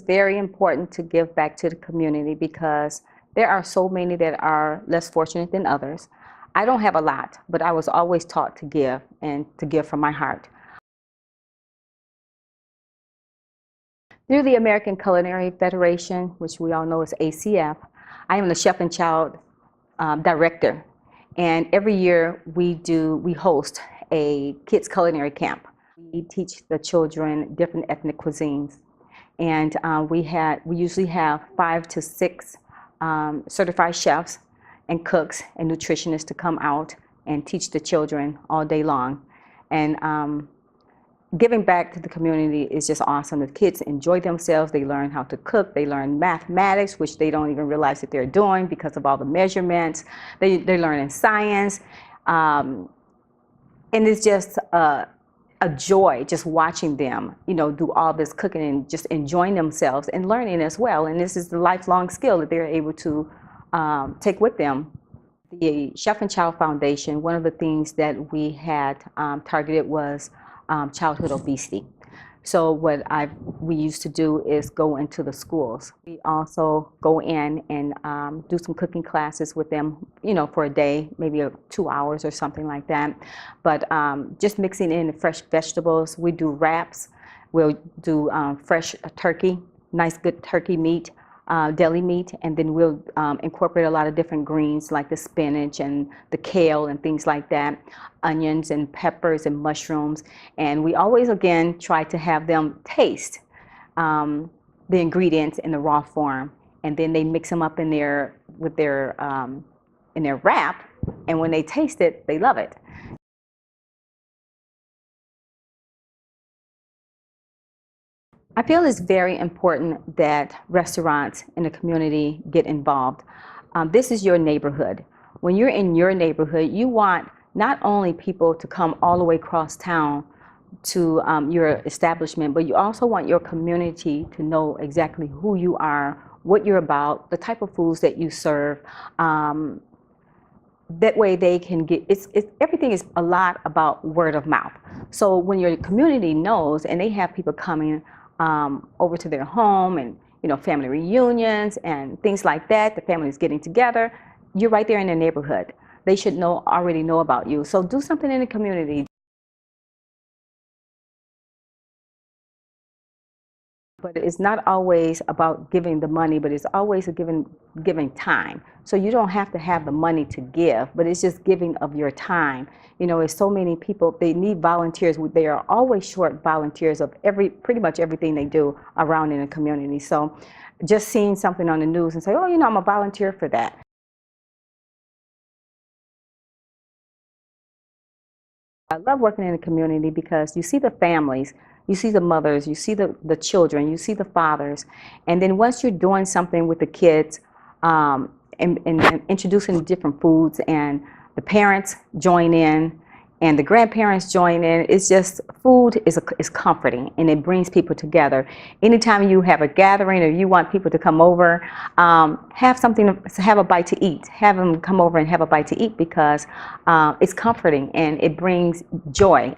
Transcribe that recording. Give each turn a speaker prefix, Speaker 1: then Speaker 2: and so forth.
Speaker 1: very important to give back to the community because there are so many that are less fortunate than others. I don't have a lot, but I was always taught to give and to give from my heart. Through the American Culinary Federation, which we all know is ACF, I am the Chef and Child Director. And every year we host a kids culinary camp. We teach the children different ethnic cuisines. And we usually have 5 to 6 certified chefs and cooks and nutritionists to come out and teach the children all day long. And giving back to the community is just awesome. The kids enjoy themselves. They learn how to cook. They learn mathematics, which they don't even realize that they're doing because of all the measurements. They're learning science. And it's just a joy just watching them, do all this cooking and just enjoying themselves and learning as well. And this is the lifelong skill that they're able to take with them. The Chef and Child Foundation, one of the things that we had targeted was childhood obesity. So what we used to do is go into the schools. We also go in and do some cooking classes with them, for a day, maybe 2 hours or something like that. But just mixing in the fresh vegetables. We do wraps. We'll do fresh turkey, nice good turkey meat, deli meat, and then we'll incorporate a lot of different greens like the spinach and the kale and things like that, onions and peppers and mushrooms. And we always, again, try to have them taste the ingredients in the raw form, and then they mix them up in their wrap, and when they taste it, they love it. I feel it's very important that restaurants in the community get involved. This is your neighborhood. When you're in your neighborhood, you want not only people to come all the way across town to your establishment, but you also want your community to know exactly who you are, what you're about, the type of foods that you serve. That way they can get, everything is a lot about word of mouth. So when your community knows and they have people coming over to their home and family reunions and things like that, the families getting together, you're right there in their neighborhood. They should already know about you. So do something in the community. But it's not always about giving the money, but it's always giving time. So you don't have to have the money to give, but it's just giving of your time. There's so many people, they need volunteers. They are always short volunteers of pretty much everything they do around in the community. So just seeing something on the news and say, oh, I'm a volunteer for that. I love working in the community because you see the families, you see the mothers, you see the children, you see the fathers, and then once you're doing something with the kids and introducing different foods, and the parents join in and the grandparents join in, it's just, food is comforting and it brings people together. Anytime you have a gathering or you want people to come over, have a bite to eat. Have them come over and have a bite to eat because it's comforting and it brings joy.